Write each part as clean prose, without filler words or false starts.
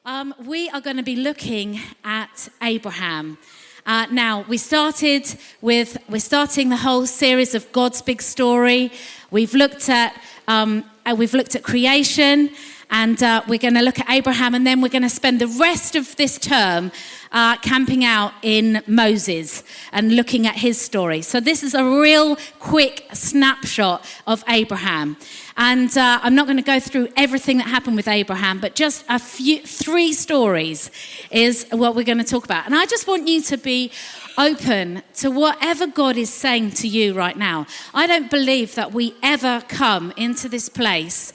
We are going to be looking at Abraham. Now, we're starting the whole series of God's big story. We've looked at creation, and we're going to look at Abraham, and then we're going to spend the rest of this term camping out in Moses and looking at his story. So this is a real quick snapshot of Abraham. And I'm not going to go through everything that happened with Abraham, but just three stories is what we're going to talk about. And I just want you to be open to whatever God is saying to you right now. I don't believe that we ever come into this place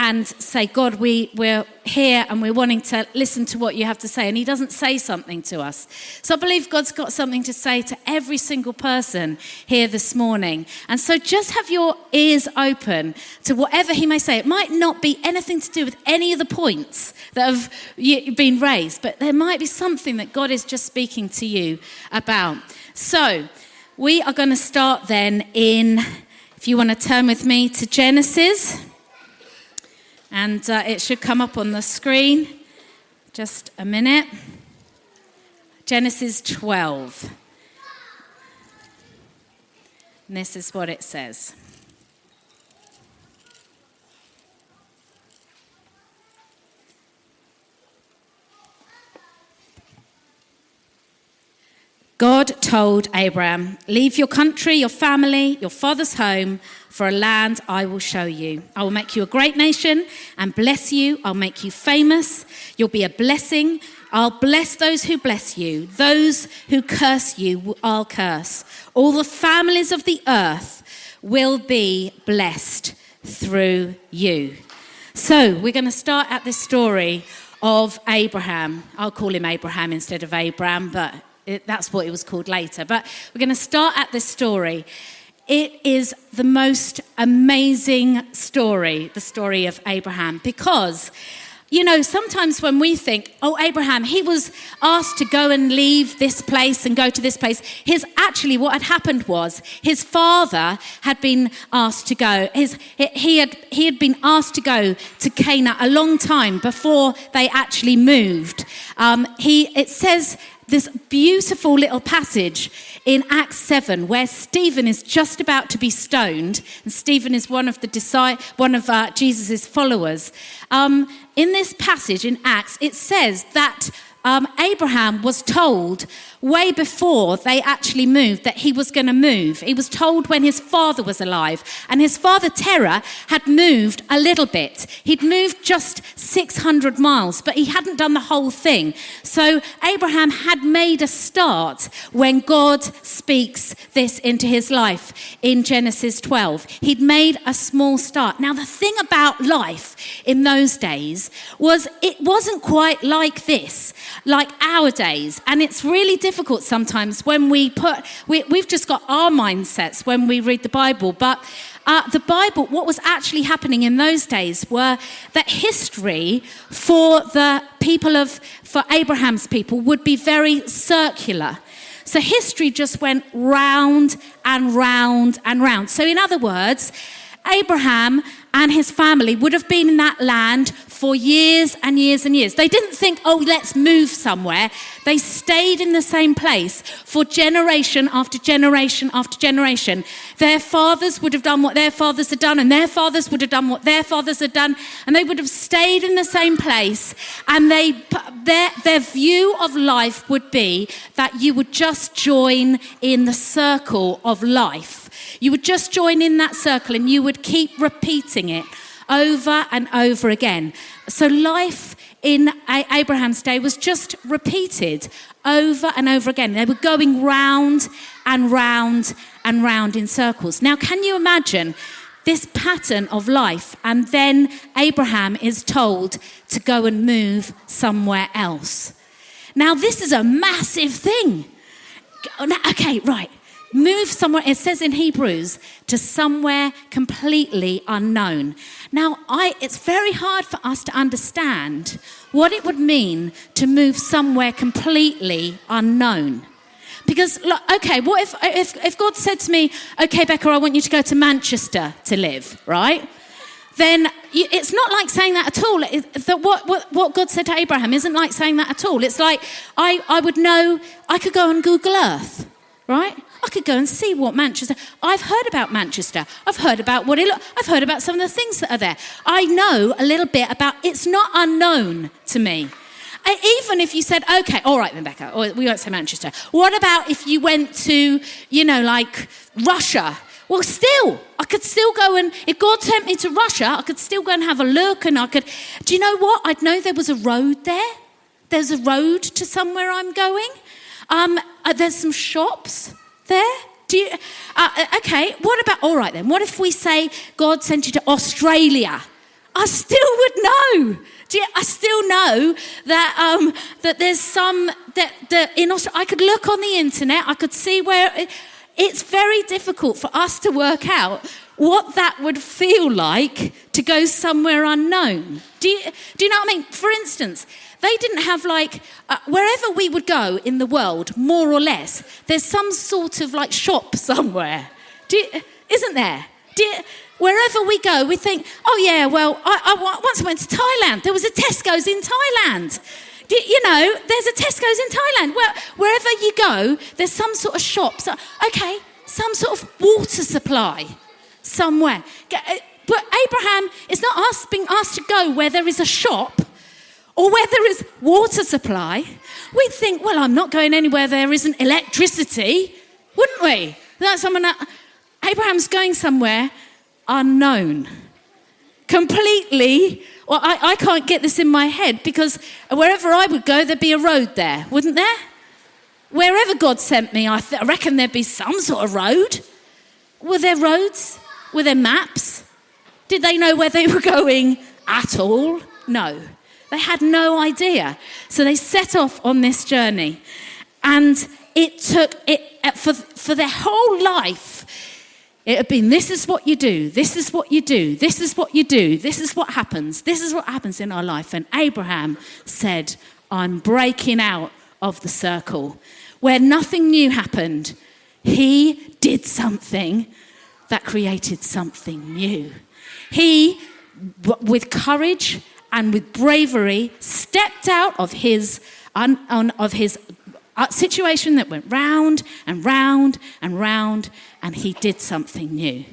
and say, God, we're here and we're wanting to listen to what you have to say. And he doesn't say something to us. So I believe God's got something to say to every single person here this morning. And so just have your ears open to whatever he may say. It might not be anything to do with any of the points that have been raised, but there might be something that God is just speaking to you about. So we are going to start then if you want to turn with me to Genesis. And it should come up on the screen. Just a minute. Genesis 12. And this is what it says. God told Abraham, leave your country, your family, your father's home, for a land I will show you. I will make you a great nation and bless you. I'll make you famous. You'll be a blessing. I'll bless those who bless you. Those who curse you, I'll curse. All the families of the earth will be blessed through you. So we're going to start at this story of Abraham. I'll call him Abraham instead of Abram, but that's what it was called later. But we're going to start at this story. It is the most amazing story, the story of Abraham, because, you know, sometimes when we think, oh, Abraham, he was asked to go and leave this place and go to this place. What had happened was his father had been asked to go. He had been asked to go to Canaan a long time before they actually moved. It says this beautiful little passage in Acts 7 where Stephen is just about to be stoned, and Stephen is one of Jesus' followers. In this passage in Acts, it says that Abraham was told way before they actually moved that he was going to move. He was told when his father was alive, and his father Terah had moved a little bit. He'd moved just 600 miles, but he hadn't done the whole thing. So Abraham had made a start when God speaks this into his life in Genesis 12. He'd made a small start. Now, the thing about life in those days was it wasn't quite like this, like our days. And it's really difficult sometimes when we've just got our mindsets when we read the Bible. But the Bible, what was actually happening in those days were that history for Abraham's people would be very circular. So history just went round and round and round. So in other words, Abraham and his family would have been in that land for years and years and years. They didn't think, oh, let's move somewhere. They stayed in the same place for generation after generation after generation. Their fathers would have done what their fathers had done, and their fathers would have done what their fathers had done, and they would have stayed in the same place. And their view of life would be that you would just join in the circle of life. You would just join in that circle and you would keep repeating it over and over again. So life in Abraham's day was just repeated over and over again. They were going round and round and round in circles. Now, can you imagine this pattern of life? And then Abraham is told to go and move somewhere else. Now, this is a massive thing. Okay, right. Move somewhere, it says in Hebrews, to somewhere completely unknown. Now, it's very hard for us to understand what it would mean to move somewhere completely unknown. Because, okay, what if God said to me, okay, Becca, I want you to go to Manchester to live, right? it's not like saying that at all. What God said to Abraham isn't like saying that at all. It's like I would know, I could go on Google Earth, right? I could go and see what Manchester. I've heard about Manchester. I've heard about I've heard about some of the things that are there. I know a little bit about. It's not unknown to me. Even if you said, okay, all right then, Becca, or we won't say Manchester. What about if you went to, like Russia? Well, still, I could still go and, if God sent me to Russia, I could still go and have a look, and do you know what? I'd know there was a road there. There's a road to somewhere I'm going. There's some shops there. Okay, what about, all right then, what if we say God sent you to Australia? I still would know. I still know that there's some, that in Australia, I could look on the internet, I could see where, it's very difficult for us to work out what that would feel like to go somewhere unknown. Do you know what I mean? For instance, they didn't have wherever we would go in the world, more or less, there's some sort of shop somewhere. Isn't there? Wherever we go, we think, oh yeah, well, I once went to Thailand. There was a Tesco's in Thailand. There's a Tesco's in Thailand. Well, wherever you go, there's some sort of shop. So, okay, some sort of water supply somewhere. But Abraham is not being asked to go where there is a shop or where there is water supply. We'd think, well, I'm not going anywhere there isn't electricity, wouldn't we? Abraham's going somewhere unknown. Completely. Well, I can't get this in my head, because wherever I would go, there'd be a road there, wouldn't there? Wherever God sent me, I reckon there'd be some sort of road. Were there roads? Were there maps? Did they know where they were going at all? No. They had no idea. So they set off on this journey. And it took, for their whole life, it had been, this is what you do, this is what you do, this is what you do, this is what happens in our life. And Abraham said, I'm breaking out of the circle. Where nothing new happened, he did something that created something new. He, with courage and with bravery, stepped out of his situation that went round and round and round, and he did something new.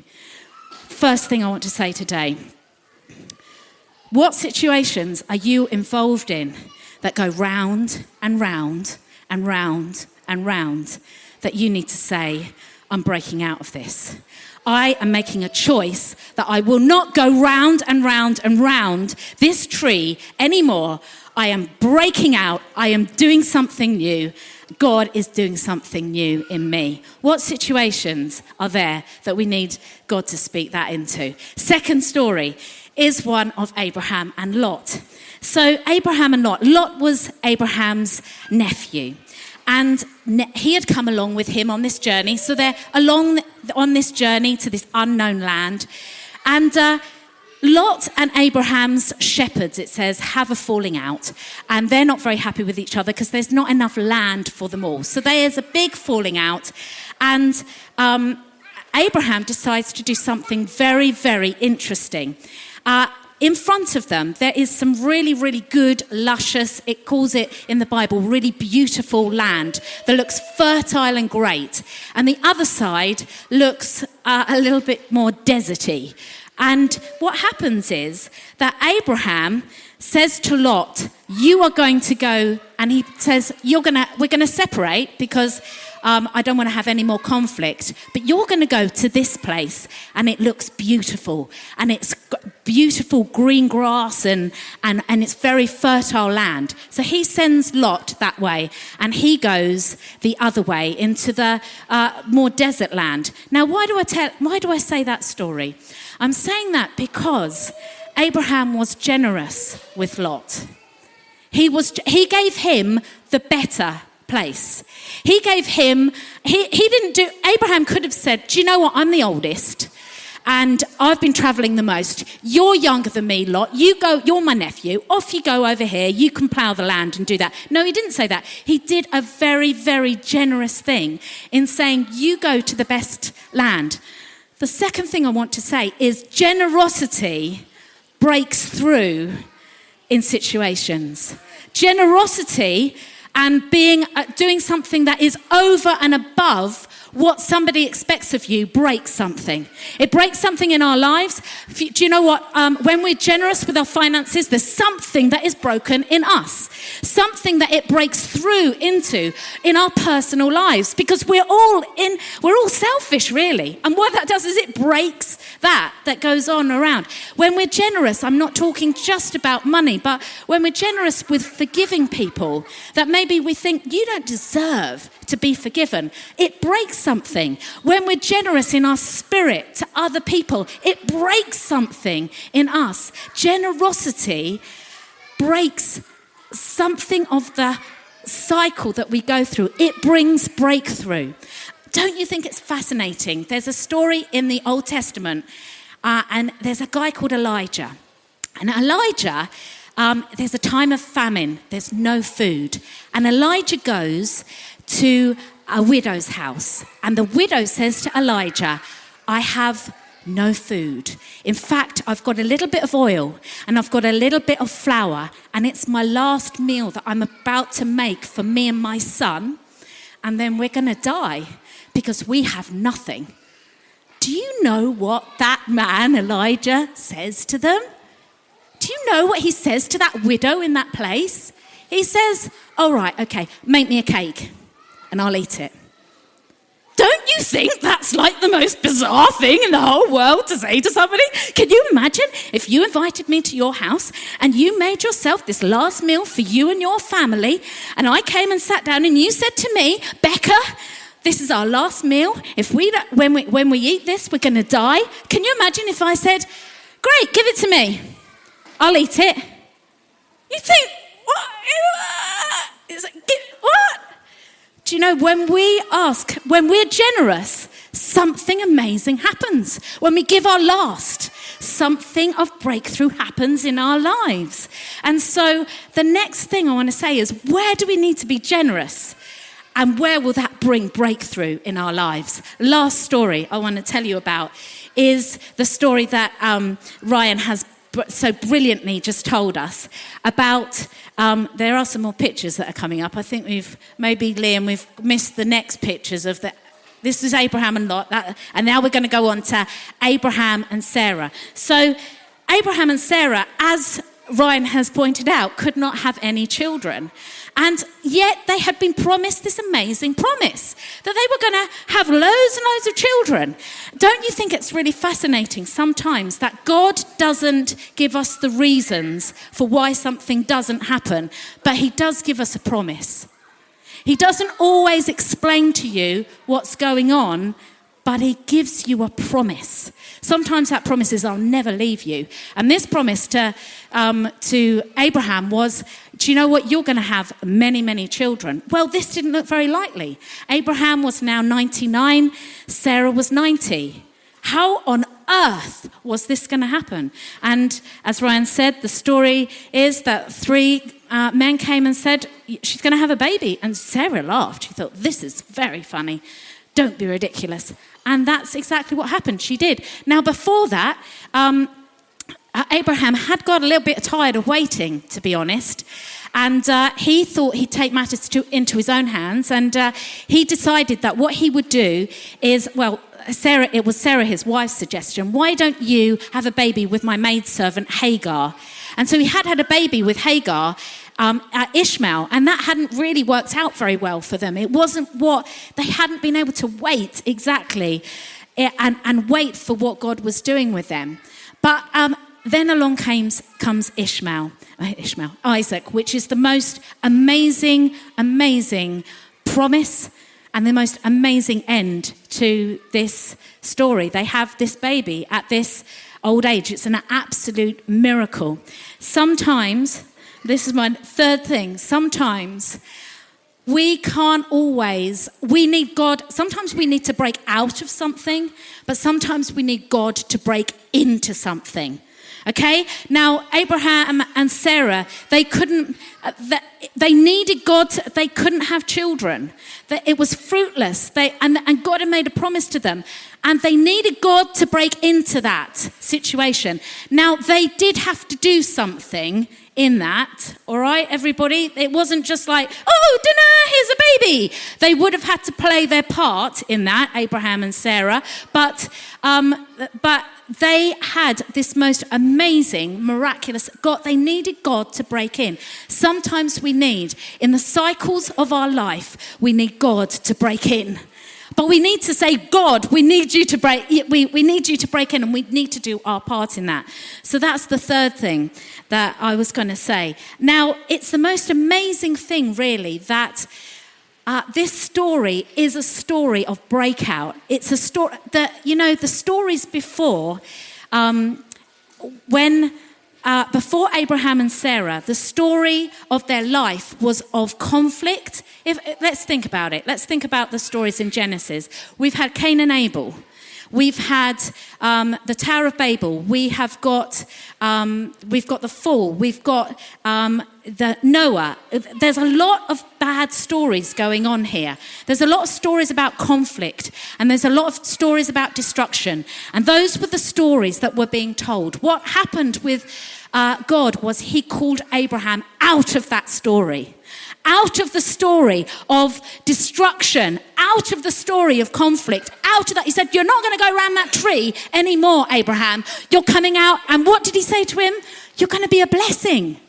First thing I want to say today, what situations are you involved in that go round and round and round and round, that you need to say, I'm breaking out of this? I am making a choice that I will not go round and round and round this tree anymore. I am breaking out. I am doing something new. God is doing something new in me. What situations are there that we need God to speak that into? Second story is one of Abraham and Lot. So Abraham and Lot was Abraham's nephew. And he had come along with him on this journey. So they're along on this journey to this unknown land. And Lot and Abraham's shepherds, it says, have a falling out. And they're not very happy with each other because there's not enough land for them all. So there's a big falling out. And Abraham decides to do something very, very interesting. In front of them, there is some really, really good, luscious, it calls it in the Bible, really beautiful land that looks fertile and great. And the other side looks a little bit more deserty. And what happens is that Abraham says to Lot, you are going to go, and he says, we're going to separate because I don't want to have any more conflict, but you're going to go to this place and it looks beautiful and it's beautiful green grass and it's very fertile land. So he sends Lot that way and he goes the other way into the more desert land. Now, why do I say that story? I'm saying that because Abraham was generous with Lot. He gave him the better place. He gave him, Abraham could have said, do you know what, I'm the oldest and I've been travelling the most. You're younger than me, Lot. You go, you're my nephew. Off you go over here. You can plough the land and do that. No, he didn't say that. He did a very, very generous thing in saying, you go to the best land. The second thing I want to say is generosity breaks through in situations. Generosity and doing something that is over and above what somebody expects of you breaks something. It breaks something in our lives. Do you know what? When we're generous with our finances, there's something that is broken in us. Something that it breaks through into in our personal lives, because we're all selfish, really. And what that does is it breaks that goes on around. When we're generous, I'm not talking just about money, but when we're generous with forgiving people that maybe we think you don't deserve to be forgiven, it breaks something. When we're generous in our spirit to other people, it breaks something in us. Generosity breaks something of the cycle that we go through. It brings breakthrough. Don't you think it's fascinating? There's a story in the Old Testament, and there's a guy called Elijah. And Elijah, there's a time of famine. There's no food. And Elijah goes to a widow's house. And the widow says to Elijah, I have no food. In fact, I've got a little bit of oil and I've got a little bit of flour, and it's my last meal that I'm about to make for me and my son. And then we're going to die because we have nothing. Do you know what that man, Elijah, says to them? Do you know what he says to that widow in that place? He says, all right, okay, make me a cake and I'll eat it. Don't you think that's like the most bizarre thing in the whole world to say to somebody? Can you imagine if you invited me to your house and you made yourself this last meal for you and your family, and I came and sat down and you said to me, Becca, this is our last meal. When we eat this, we're going to die. Can you imagine if I said, great, give it to me. I'll eat it. You think, what? It's like, what? Do you know, when we're generous, something amazing happens. When we give our last, something of breakthrough happens in our lives. And so the next thing I want to say is, where do we need to be generous? And where will that bring breakthrough in our lives? Last story I want to tell you about is the story that Ryan has so brilliantly just told us about. There are some more pictures that are coming up. I think Liam, we've missed the next pictures of this is Abraham and Lot, and now we're going to go on to Abraham and Sarah. So Abraham and Sarah, as Ryan has pointed out, could not have any children. And yet they had been promised this amazing promise that they were going to have loads and loads of children. Don't you think it's really fascinating sometimes that God doesn't give us the reasons for why something doesn't happen, but he does give us a promise. He doesn't always explain to you what's going on, but he gives you a promise. Sometimes that promise is, I'll never leave you. And this promise to Abraham was, do you know what? You're going to have many, many children. Well, this didn't look very likely. Abraham was now 99. Sarah was 90. How on earth was this going to happen? And as Ryan said, the story is that three men came and said, she's going to have a baby. And Sarah laughed. She thought, this is very funny. Don't be ridiculous. And that's exactly what happened. She did. Now, before that, Abraham had got a little bit tired of waiting, to be honest. And he thought he'd take matters into his own hands. And he decided that what he would do is, it was Sarah, his wife's suggestion, why don't you have a baby with my maidservant Hagar? And so he had a baby with Hagar, Ishmael, and that hadn't really worked out very well for them. It wasn't they hadn't been able to wait exactly and wait for what God was doing with them. But then along comes Isaac, which is the most amazing promise and the most amazing end to this story. They have this baby at this old age. It's an absolute miracle. Sometimes, this is my third thing, sometimes we can't always, we need God, sometimes we need to break out of something, but sometimes we need God to break into something. Okay? Now, Abraham and Sarah, they needed God, they couldn't have children. It was fruitless. And God had made a promise to them. And they needed God to break into that situation. Now, they did have to do something in that, all right, everybody? It wasn't just like, oh, dinner, here's a baby. They would have had to play their part in that, Abraham and Sarah, but they had this most amazing, miraculous God. They needed God to break in. Sometimes we need, in the cycles of our life, we need God to break in. But we need to say, God, we need you to break. We need you to break in, and we need to do our part in that. So that's the third thing that I was going to say. Now, it's the most amazing thing, really, that this story is a story of breakout. It's a story that, the stories before, before Abraham and Sarah, the story of their life was of conflict. Let's think about it. Let's think about the stories in Genesis. We've had Cain and Abel. We've had the Tower of Babel. We've got the fall. We've got the Noah. There's a lot of bad stories going on here. There's a lot of stories about conflict, and there's a lot of stories about destruction. And those were the stories that were being told. What happened with God was he called Abraham out of that story. Out of the story of destruction, out of the story of conflict, out of that. He said, you're not going to go around that tree anymore, Abraham. You're coming out. And what did he say to him? You're going to be a blessing.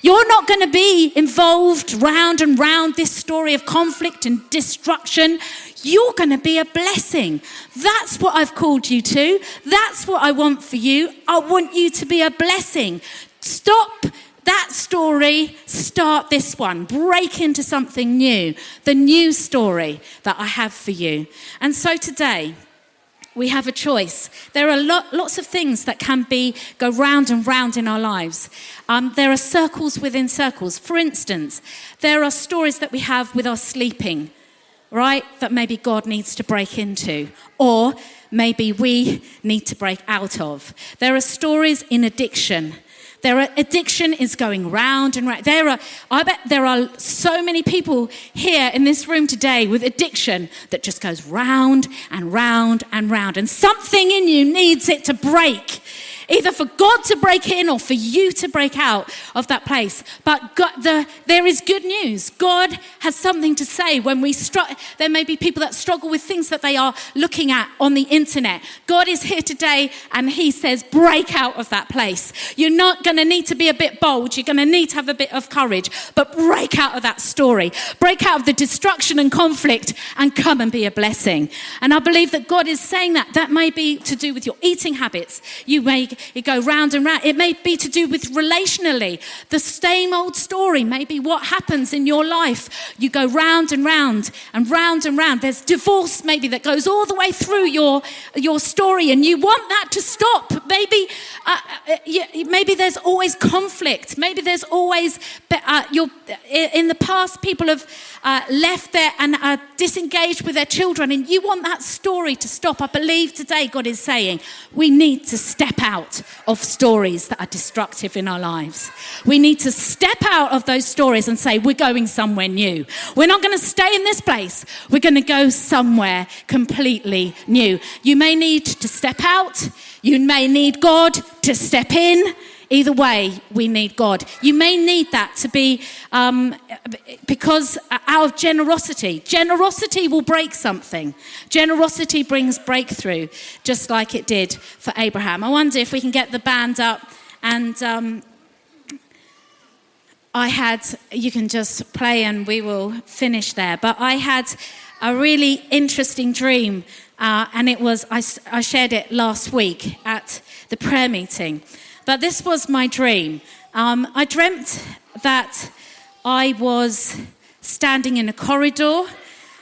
You're not going to be involved round and round this story of conflict and destruction. You're going to be a blessing. That's what I've called you to. That's what I want for you. I want you to be a blessing. Stop that story, start this one. Break into something new. The new story that I have for you. And so today, we have a choice. There are lots of things that can go round and round in our lives. There are circles within circles. For instance, there are stories that we have with our sleeping, right? That maybe God needs to break into. Or maybe we need to break out of. There are stories in addiction. Addiction is going round and round. I bet there are so many people here in this room today with addiction that just goes round and round and round. And something in you needs it to break. Either for God to break in or for you to break out of that place. But there is good news. God has something to say when we struggle. There may be people that struggle with things that they are looking at on the internet. God is here today and he says, break out of that place. You're not going to need to be a bit bold. You're going to need to have a bit of courage. But break out of that story. Break out of the destruction and conflict and come and be a blessing. And I believe that God is saying that. That may be to do with your eating habits. You go round and round. It may be to do with relationally. The same old story, maybe what happens in your life. You go round and round and round and round. There's divorce maybe that goes all the way through your story and you want that to stop. Maybe there's always conflict. Maybe there's always, in the past, people have left there and are disengaged with their children and you want that story to stop. I believe today God is saying we need to step out of stories that are destructive in our lives. We need to step out of those stories and say we're going somewhere new. We're not going to stay in this place. We're going to go somewhere completely new. You may need to step out. You may need God to step in. Either way, we need God. You may need that to be because out of generosity. Generosity will break something. Generosity brings breakthrough, just like it did for Abraham. I wonder if we can get the band up and you can just play and we will finish there. But I had a really interesting dream and I shared it last week at the prayer meeting. But this was my dream. I dreamt that I was standing in a corridor,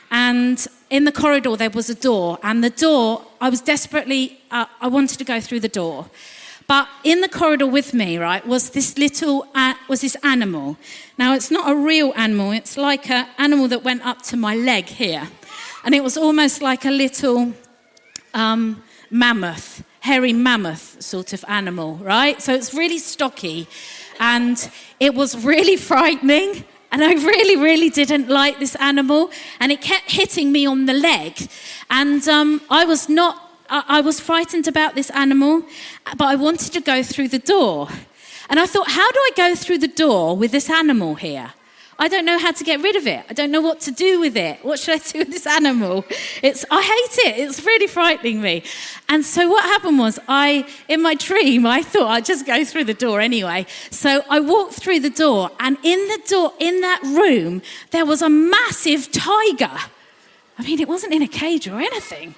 and in the corridor there was a door. And the door, I was desperately, I wanted to go through the door. But in the corridor with me, right, was this animal. Now, it's not a real animal. It's like an animal that went up to my leg here. And it was almost like a little mammoth. Hairy mammoth sort of animal, right? So it's really stocky and it was really frightening and I really, really didn't like this animal and it kept hitting me on the leg and I was not I was frightened about this animal, but I wanted to go through the door. And I thought, how do I go through the door with this animal here? I don't know how to get rid of it. I don't know what to do with it. What should I do with this animal? I hate it. It's really frightening me. And so what happened was in my dream, I thought I'd just go through the door anyway. So I walked through the door, and in that room, there was a massive tiger. I mean, it wasn't in a cage or anything.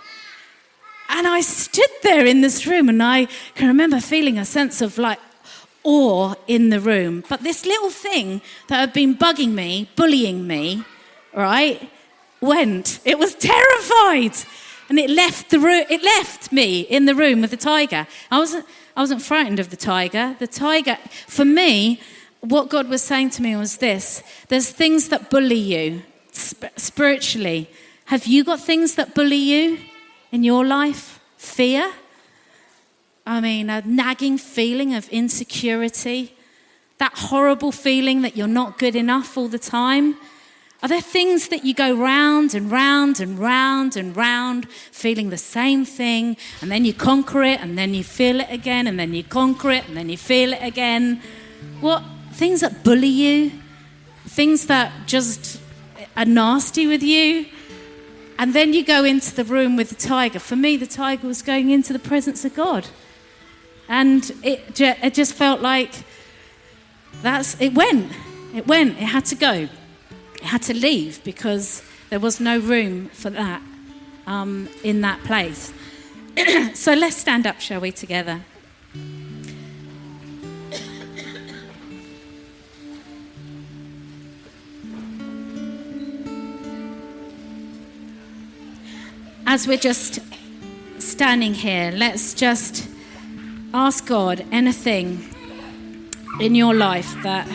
And I stood there in this room, and I can remember feeling a sense of awe in the room. But this little thing that had been bugging me, bullying me, right, went. It was terrified. And it left the room. It left me in the room with the tiger. I wasn't frightened of the tiger. The tiger, for me, what God was saying to me was this: there's things that bully you spiritually. Have you got things that bully you in your life? Fear? I mean, a nagging feeling of insecurity, that horrible feeling that you're not good enough all the time. Are there things that you go round and round and round and round, feeling the same thing, and then you conquer it, and then you feel it again, and then you conquer it, and then you feel it again? What? Things that bully you? Things that just are nasty with you? And then you go into the room with the tiger. For me, the tiger was going into the presence of God. And it just felt like it went. It had to go. It had to leave because there was no room for that in that place. So let's stand up, shall we, together? As we're just standing here, let's just ask God anything in your life that,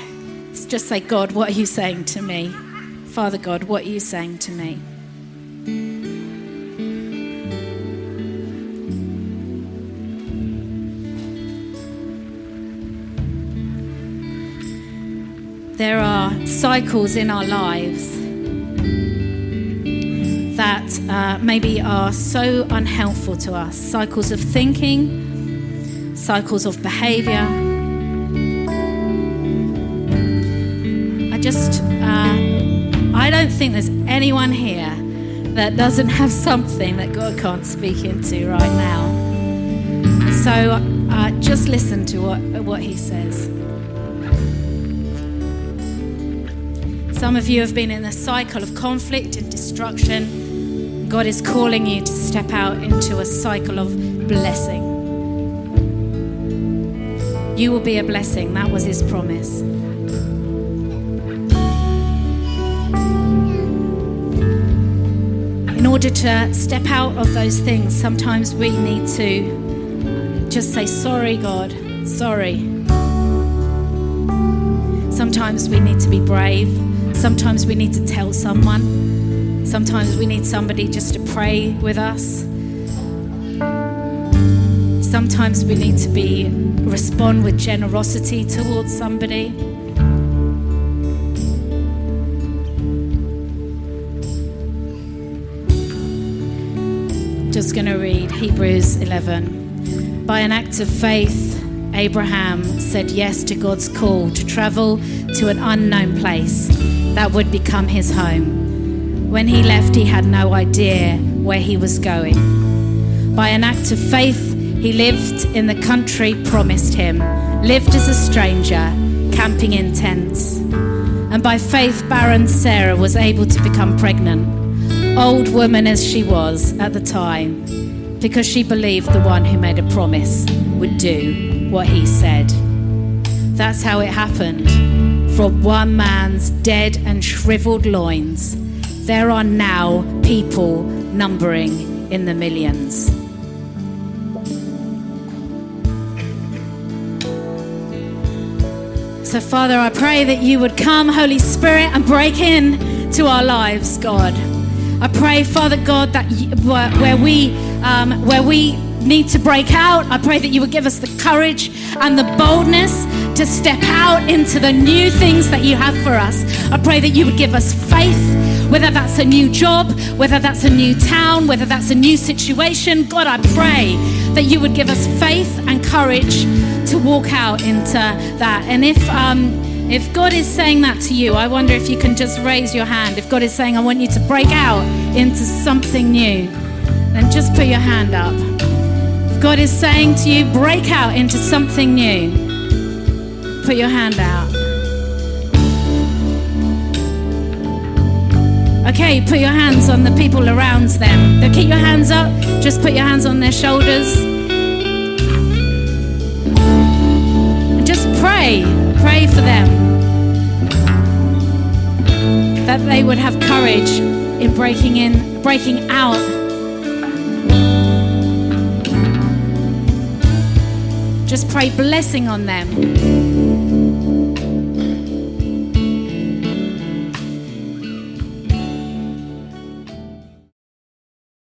just say, God, what are you saying to me? Father God, what are you saying to me? There are cycles in our lives that maybe are so unhelpful to us. Cycles of thinking, cycles of behavior. I don't think there's anyone here that doesn't have something that God can't speak into right now. So just listen to what he says. Some of you have been in a cycle of conflict and destruction. God is calling you to step out into a cycle of blessing. You will be a blessing. That was his promise. In order to step out of those things, sometimes we need to just say, sorry, God, sorry. Sometimes we need to be brave. Sometimes we need to tell someone. Sometimes we need somebody just to pray with us. Sometimes we need to respond with generosity towards somebody. Just going to read Hebrews 11. By an act of faith, Abraham said yes to God's call to travel to an unknown place that would become his home. When he left, he had no idea where he was going. By an act of faith, he lived in the country promised him, lived as a stranger, camping in tents. And by faith, barren Sarah was able to become pregnant, old woman as she was at the time, because she believed the one who made a promise would do what he said. That's how it happened. From one man's dead and shriveled loins, there are now people numbering in the millions. So, Father, I pray that you would come, Holy Spirit, and break in to our lives, God. I pray, Father God, that where we need to break out, I pray that you would give us the courage and the boldness to step out into the new things that you have for us. I pray that you would give us faith whether that's a new job, whether that's a new town, whether that's a new situation. God, I pray that you would give us faith and courage to walk out into that. And if God is saying that to you, I wonder if you can just raise your hand. If God is saying, I want you to break out into something new, then just put your hand up. If God is saying to you, break out into something new, put your hand out. Okay, put your hands on the people around them. Now keep your hands up. Just put your hands on their shoulders. And just pray. Pray for them. That they would have courage in breaking out. Just pray blessing on them.